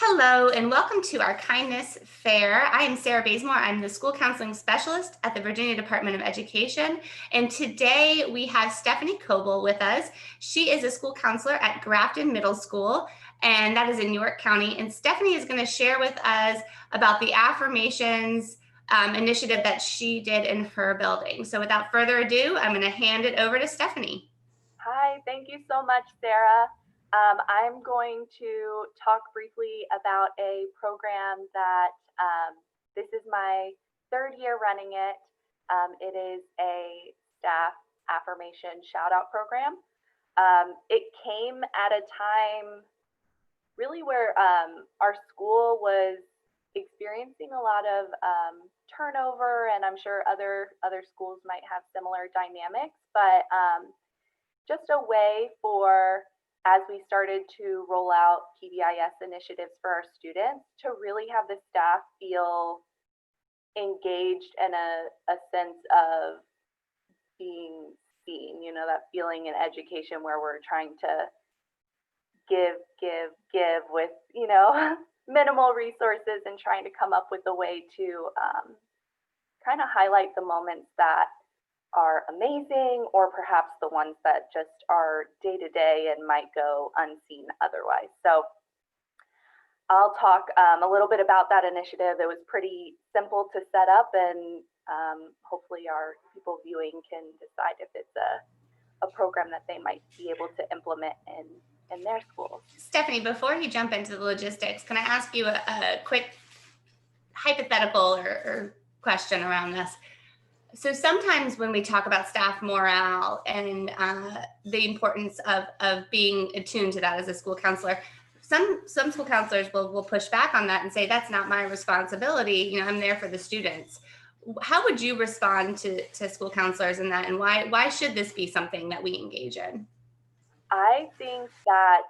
Hello and welcome to our Kindness Fair. I am Sarah Bazemore. I'm the school counseling specialist at the Virginia Department of Education. And today we have Stephanie Coble with us. She is a school counselor at Grafton Middle School, and that is in York County. And Stephanie is going to share with us about the Affirmations initiative that she did in her building. So without further ado, I'm going to hand it over to Stephanie. Hi, thank you so much, Sarah. I'm going to talk briefly about a program that this is my third year running it. It is a staff affirmation shout out program. It came at a time really where our school was experiencing a lot of turnover, and I'm sure other schools might have similar dynamics, but just a way for, as we started to roll out PBIS initiatives for our students, to really have the staff feel engaged and a sense of being seen, that feeling in education where we're trying to give with, minimal resources and trying to come up with a way to kind of highlight the moments that are amazing, or perhaps the ones that just are day to day and might go unseen otherwise. So I'll talk a little bit about that initiative. It was pretty simple to set up, and hopefully our people viewing can decide if it's a program that they might be able to implement in their schools. Stephanie, before you jump into the logistics, can I ask you a quick hypothetical or question around this? So sometimes when we talk about staff morale and the importance of being attuned to that as a school counselor, some school counselors will push back on that and say, that's not my responsibility. I'm there for the students. How would you respond to school counselors in that, and why should this be something that we engage in? I think that,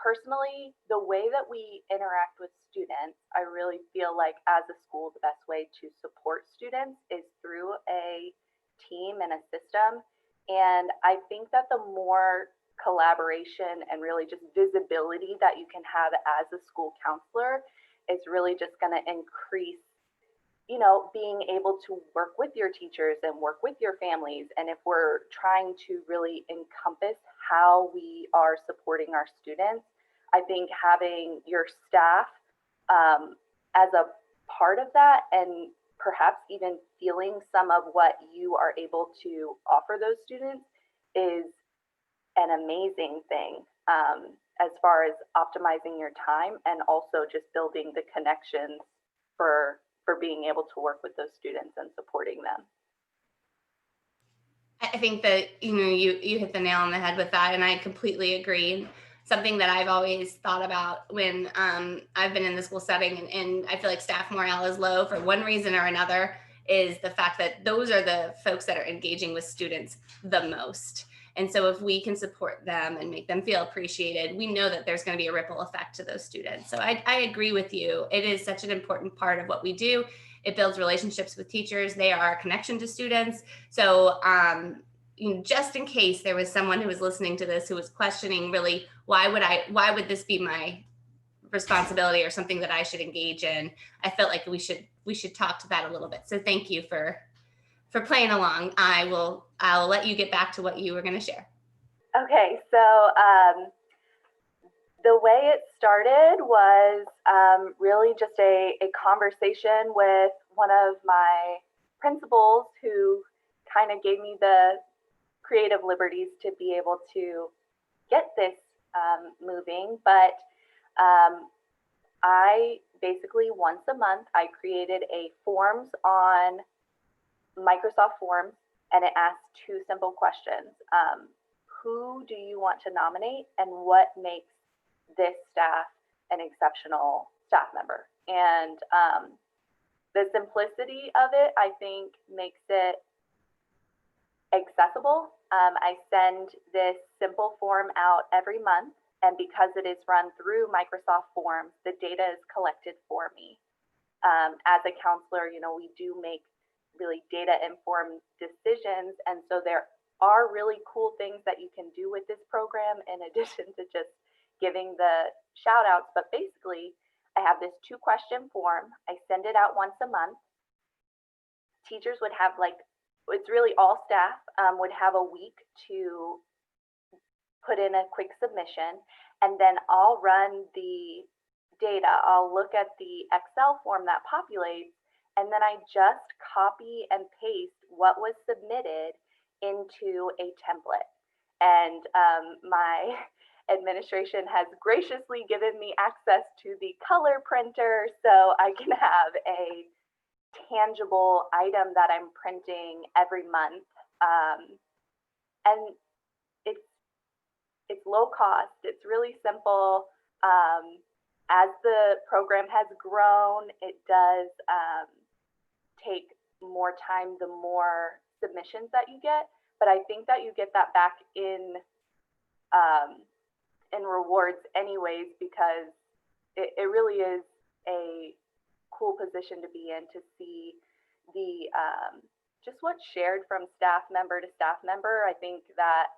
personally, the way that we interact with students, I really feel like as a school, the best way to support students is through a team and a system. And I think that the more collaboration and really just visibility that you can have as a school counselor is really just going to increase being able to work with your teachers and work with your families. And if we're trying to really encompass how we are supporting our students, I think having your staff as a part of that, and perhaps even feeling some of what you are able to offer those students, is an amazing thing as far as optimizing your time and also just building the connections for being able to work with those students and supporting them. I think that you hit the nail on the head with that, and I completely agree. Something that I've always thought about when I've been in the school setting, and I feel like staff morale is low for one reason or another, is the fact that those are the folks that are engaging with students the most. And so if we can support them and make them feel appreciated, we know that there's going to be a ripple effect to those students. So I agree with you. It is such an important part of what we do. It builds relationships with teachers. They are a connection to students. So just in case there was someone who was listening to this who was questioning, really, why would this be my responsibility or something that I should engage in, I felt like we should talk to that a little bit. So thank you for playing along. I'll let you get back to what you were going to share. Okay, so the way it started was really just a conversation with one of my principals, who kind of gave me the creative liberties to be able to get this moving. But I basically, once a month, I created a forms on Microsoft Forms, and it asked two simple questions. Who do you want to nominate, and what makes this staff an exceptional staff member? And the simplicity of it, I think, makes it accessible. I send this simple form out every month, and because it is run through Microsoft Forms, the data is collected for me. As a counselor, we do make really data-informed decisions, and so there are really cool things that you can do with this program in addition to just giving the shout outs. But basically, I have this 2 question form. I send it out once a month. Teachers would have it's really all staff would have a week to put in a quick submission, and then I'll run the data. I'll look at the Excel form that populates, and then I just copy and paste what was submitted into a template. And my administration has graciously given me access to the color printer so I can have a tangible item that I'm printing every month. And it's low cost. It's really simple. As the program has grown, it does take more time the more submissions that you get. But I think that you get that back in rewards anyways, because it really is a cool position to be in, to see the just what's shared from staff member to staff member. I think that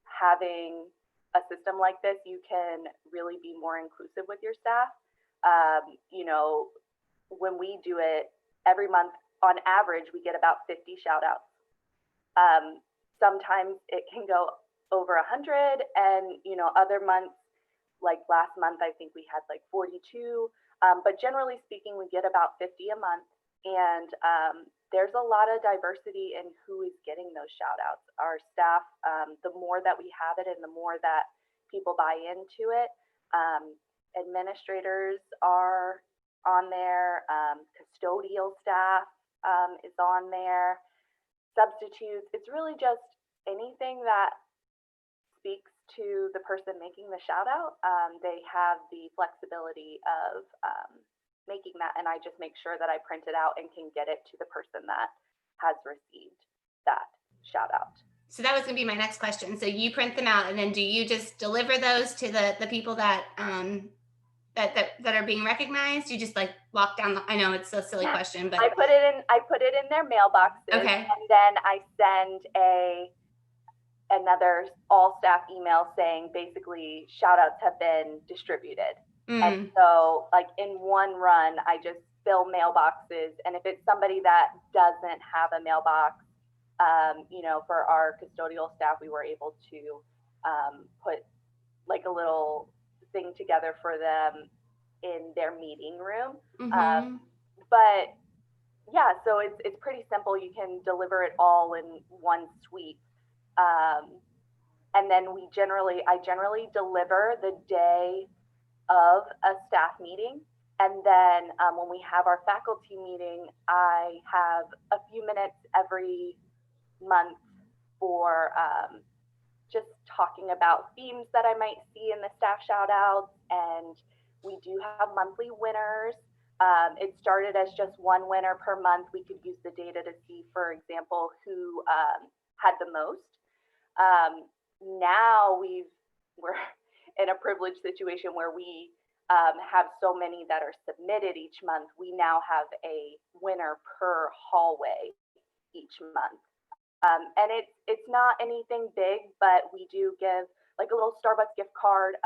having a system like this, you can really be more inclusive with your staff. When we do it every month, on average, we get about 50 shout outs. Sometimes it can go over 100, and other months, like last month, I think we had like 42. But generally speaking, we get about 50 a month. And there's a lot of diversity in who is getting those shout outs. Our staff, the more that we have it and the more that people buy into it, administrators are on there, custodial staff is on there, substitutes. It's really just anything that speaks to the person making the shout out. They have the flexibility of making that, and I just make sure that I print it out and can get it to the person that has received that shout out. So that was going to be my next question. So you print them out, and then do you just deliver those to the people that that are being recognized? You just like walk down the, I know it's a silly question, but I put it in their mailboxes. Okay. And then I send another all staff email saying basically shout outs have been distributed. And so like in one run, I just fill mailboxes. And if it's somebody that doesn't have a mailbox, for our custodial staff, we were able to put like a little thing together for them in their meeting room. But yeah, so it's pretty simple. You can deliver it all in one sweep. And then I generally deliver the day of a staff meeting. And then when we have our faculty meeting, I have a few minutes every month for just talking about themes that I might see in the staff shout outs. And we do have monthly winners. It started as just one winner per month. We could use the data to see, for example, who had the most. Now we're in a privileged situation where we have so many that are submitted each month. We now have a winner per hallway each month. And it's not anything big, but we do give like a little Starbucks gift card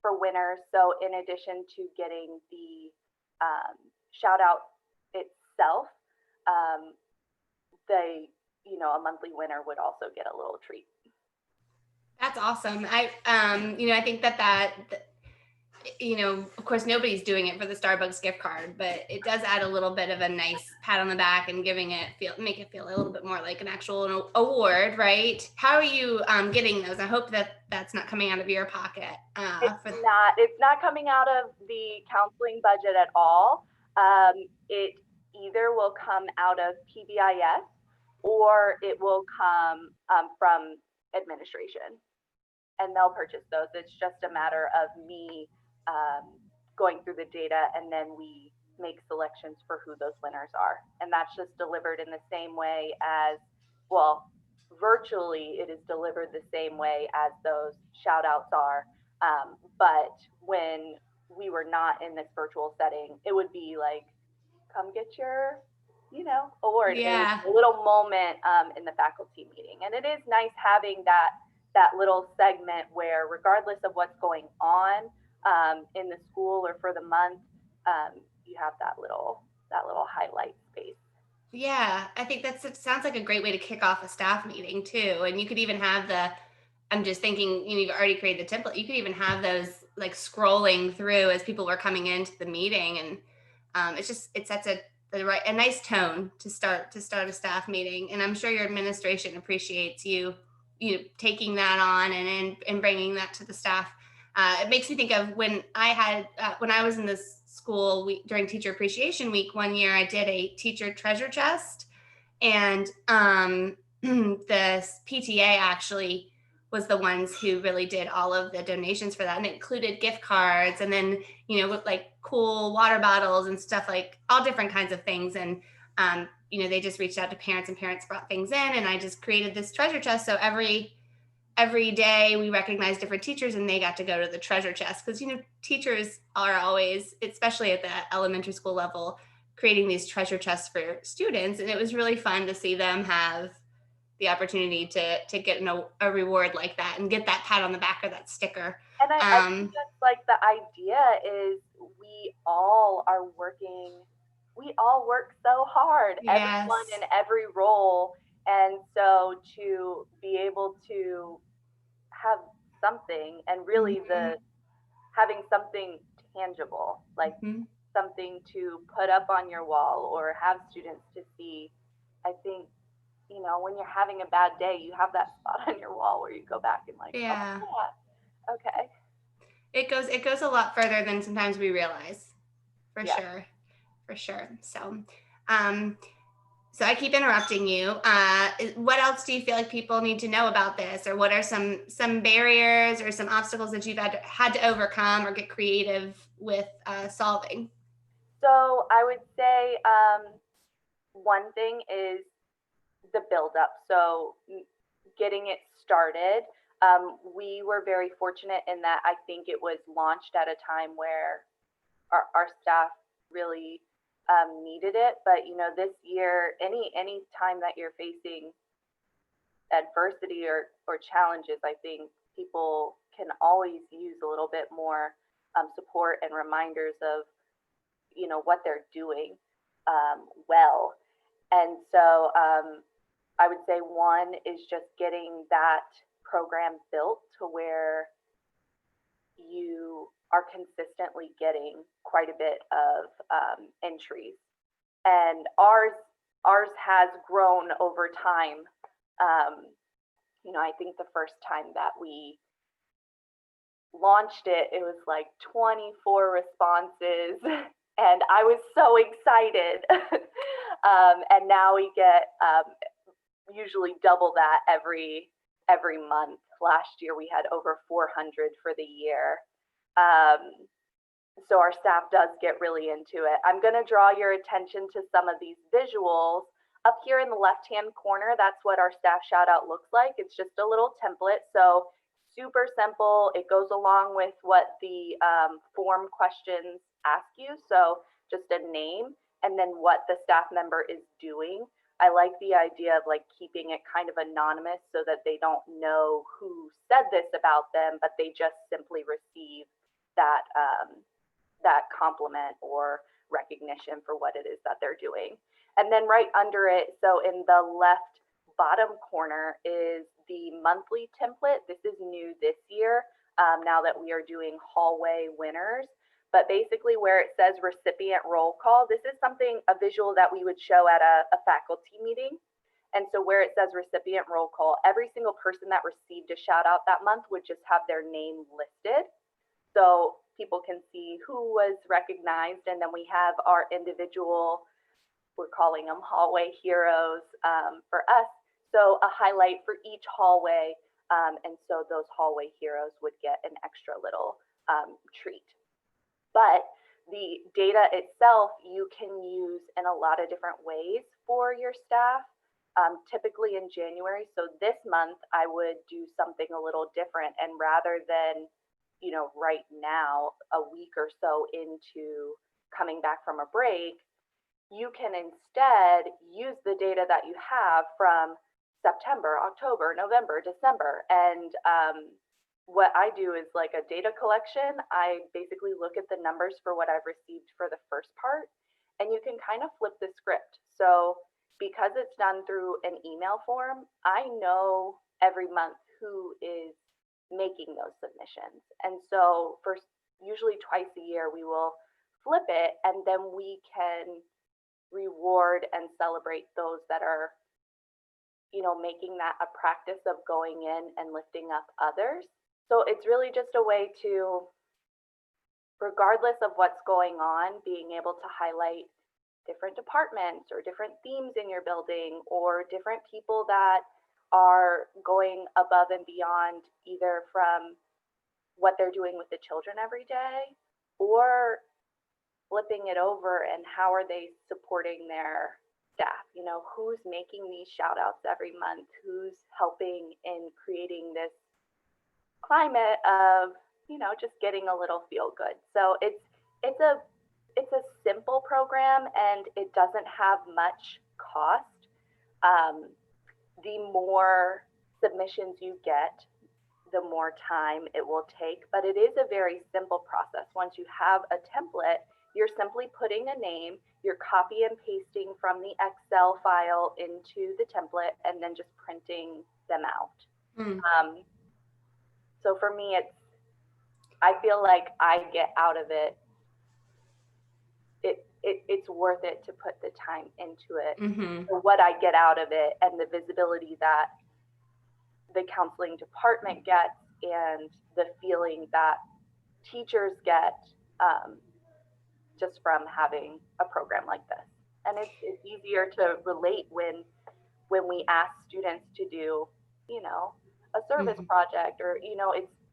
for winners. So in addition to getting the shout out itself, a monthly winner would also get a little treat. That's awesome. I think that of course nobody's doing it for the Starbucks gift card, but it does add a little bit of a nice pat on the back and make it feel a little bit more like an actual award, right? How are you getting those? I hope that that's not coming out of your pocket. It's not coming out of the counseling budget at all. It either will come out of PBIS or it will come from administration, and they'll purchase those. It's just a matter of me going through the data, and then we make selections for who those winners are. And that's just delivered in the same way as, well, virtually it is delivered the same way as those shout outs are. But when we were not in this virtual setting, it would be like, come get your, award. Yeah. A little moment in the faculty meeting. And it is nice having that that little segment where, regardless of what's going on in the school or for the month, you have that little highlight space. Yeah, I think it sounds like a great way to kick off a staff meeting too. And you could even have I'm just thinking, you've already created the template. You could even have those like scrolling through as people were coming into the meeting, and it sets a nice tone to start a staff meeting. And I'm sure your administration appreciates you taking that on and bringing that to the staff. It makes me think of when I was in this school during Teacher Appreciation Week one year. I did a teacher treasure chest, and the PTA actually was the ones who really did all of the donations for that, and it included gift cards, and then with like cool water bottles and stuff, like all different kinds of things. And they just reached out to parents, and parents brought things in, and I just created this treasure chest. So every day we recognize different teachers, and they got to go to the treasure chest, because teachers are always, especially at the elementary school level, creating these treasure chests for students. And it was really fun to see them have the opportunity to get a reward like that and get that pat on the back or that sticker. And I think that's like the idea is we all work so hard, everyone Yes. in every role. And so to be able to have something, and really Mhm. having something tangible, like Mhm. something to put up on your wall or have students to see. I think, when you're having a bad day, you have that spot on your wall where you go back and like, oh Yeah. yeah, okay, It goes a lot further than sometimes we realize, for yeah. sure. For sure. Um, so I keep interrupting you. What else do you feel like people need to know about this, or what are some barriers or some obstacles that you've had to overcome or get creative with solving? So I would say one thing is the build up. So getting it started. We were very fortunate in that I think it was launched at a time where our staff really needed it. But this year, any time that you're facing adversity or challenges, I think people can always use a little bit more support and reminders of what they're doing well. And so I would say one is just getting that program built to where you are consistently getting quite a bit of entries, and ours has grown over time. Um, I think the first time that we launched it, it was like 24 responses, and I was so excited. And now we get usually double that every month. Last year we had over 400 for the year. Um, so our staff does get really into it. I'm going to draw your attention to some of these visuals. Up here in the left-hand corner, that's what our staff shout out looks like. It's just a little template. So super simple. It goes along with what the form questions ask you. So just a name and then what the staff member is doing. I like the idea of like keeping it kind of anonymous so that they don't know who said this about them, but they just simply receive that that compliment or recognition for what it is that they're doing. And then right under it, so in the left bottom corner, is the monthly template. This is new this year, now that we are doing hallway winners. But basically, where it says recipient roll call, this is a visual that we would show at a faculty meeting. And so where it says recipient roll call, every single person that received a shout out that month would just have their name listed, so people can see who was recognized. And then we have our individual, we're calling them hallway heroes for us. So a highlight for each hallway. And so those hallway heroes would get an extra little treat. But the data itself, you can use in a lot of different ways for your staff. Typically in January, so this month, I would do something a little different. And rather than right now, a week or so into coming back from a break, you can instead use the data that you have from September, October, November, December. And what I do is like a data collection. I basically look at the numbers for what I've received for the first part, and you can kind of flip the script. So because it's done through an email form, I know every month who is making those submissions. And so for usually twice a year, we will flip it, and then we can reward and celebrate those that are, making that a practice of going in and lifting up others. So it's really just a way to, regardless of what's going on, being able to highlight different departments or different themes in your building or different people that are going above and beyond, either from what they're doing with the children every day or flipping it over and how are they supporting their staff. Who's making these shout outs every month, who's helping in creating this climate of, just getting a little feel good. So it's a simple program, and it doesn't have much cost. The more submissions you get, the more time it will take, but it is a very simple process. Once you have a template, you're simply putting a name, you're copy and pasting from the Excel file into the template, and then just printing them out. So for me, I feel like I get out of it. It's worth it to put the time into it. So what I get out of it and the visibility that the counseling department gets and the feeling that teachers get just from having a program like this. And it's easier to relate when we ask students to do, a service project, or,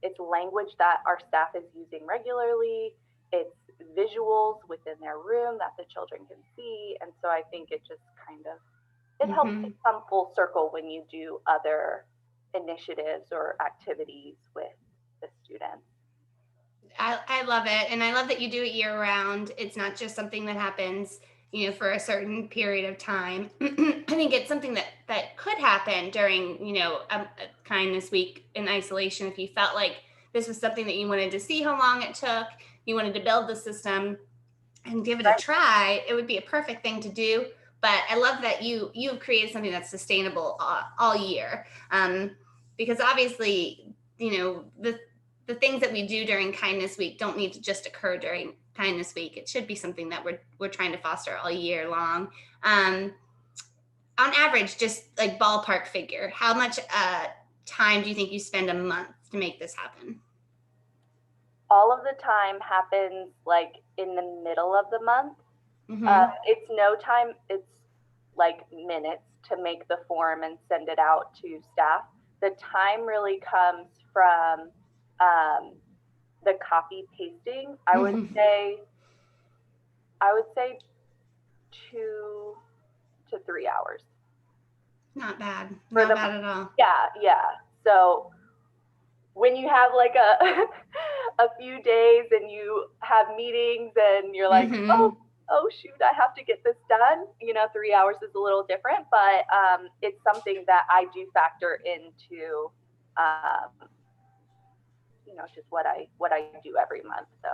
it's language that our staff is using regularly. It's visuals within their room that the children can see. And so I think it just kind of, it helps to come full circle when you do other initiatives or activities with the students. I love it. And I love that you do it year round. It's not just something that happens, for a certain period of time. I think it's something that could happen during, a kindness week in isolation. If you felt like this was something that you wanted to see how long it took, you wanted to build the system and give it a try, it would be a perfect thing to do. But I love that you've created something that's sustainable all year. Because obviously, the things that we do during Kindness Week don't need to just occur during Kindness Week. It should be something that we're trying to foster all year long. On average, just like ballpark figure, how much time do you think you spend a month to make this happen? All of the time happens like in the middle of the month. It's no time, it's like minutes to make the form and send it out to staff. The time really comes from the copy pasting. I would say 2 to 3 hours. Not bad. Not bad at all. Yeah. So when you have like a few days and you have meetings and you're like, oh shoot, I have to get this done. 3 hours is a little different, but it's something that I do factor into just what I do every month. So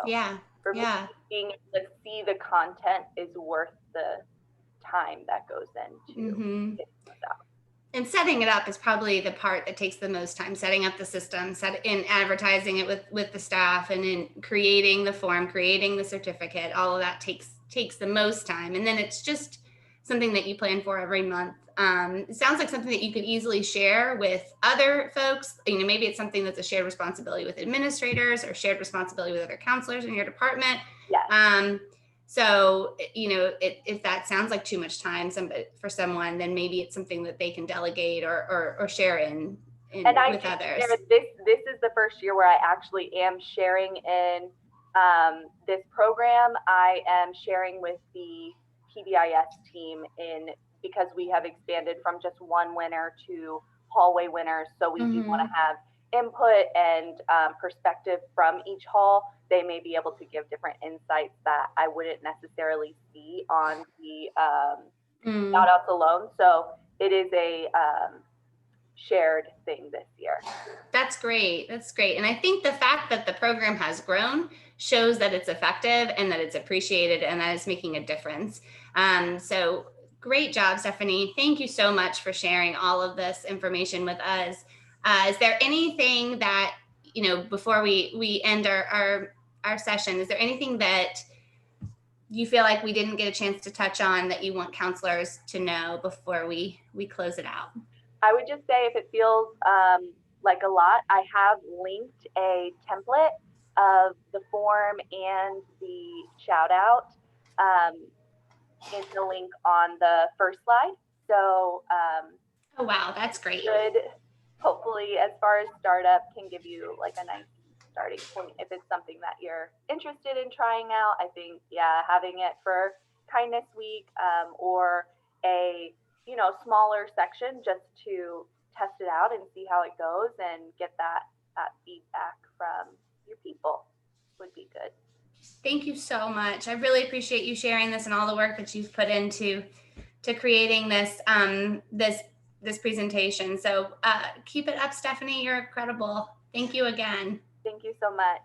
for me, being able to see the content is worth the time that goes into getting this out. And setting it up is probably the part that takes the most time. Setting up the system, in advertising it with the staff, and in creating the form, creating the certificate. All of that takes the most time. And then it's just something that you plan for every month. It sounds like something that you could easily share with other folks. Maybe it's something that's a shared responsibility with administrators or shared responsibility with other counselors in your department. Yes. So, if that sounds like too much time for someone, then maybe it's something that they can delegate or share in with others. This is the first year where I actually am sharing in this program. I am sharing with the PBIS team because we have expanded from just one winner to hallway winners. So we do want to have input and perspective from each hall. They may be able to give different insights that I wouldn't necessarily see on the shout outs alone. So it is shared thing this year. That's great. That's great. And I think the fact that the program has grown shows that it's effective and that it's appreciated and that it's making a difference. So great job, Stephanie. Thank you so much for sharing all of this information with us. Is there anything that, before we end our session, is there anything that you feel like we didn't get a chance to touch on that you want counselors to know before we close it out? I would just say if it feels like a lot, I have linked a template of the form and the shout out in the link on the first slide. So oh wow, that's great. Should hopefully, as far as startup, can give you like a nice starting point if it's something that you're interested in trying out. I think having it for Kindness Week or a smaller section just to test it out and see how it goes and get that feedback from your people would be good. Thank you so much. I really appreciate you sharing this and all the work that you've put into creating this this presentation. So keep it up, Stephanie. You're incredible. Thank you again. Thank you so much.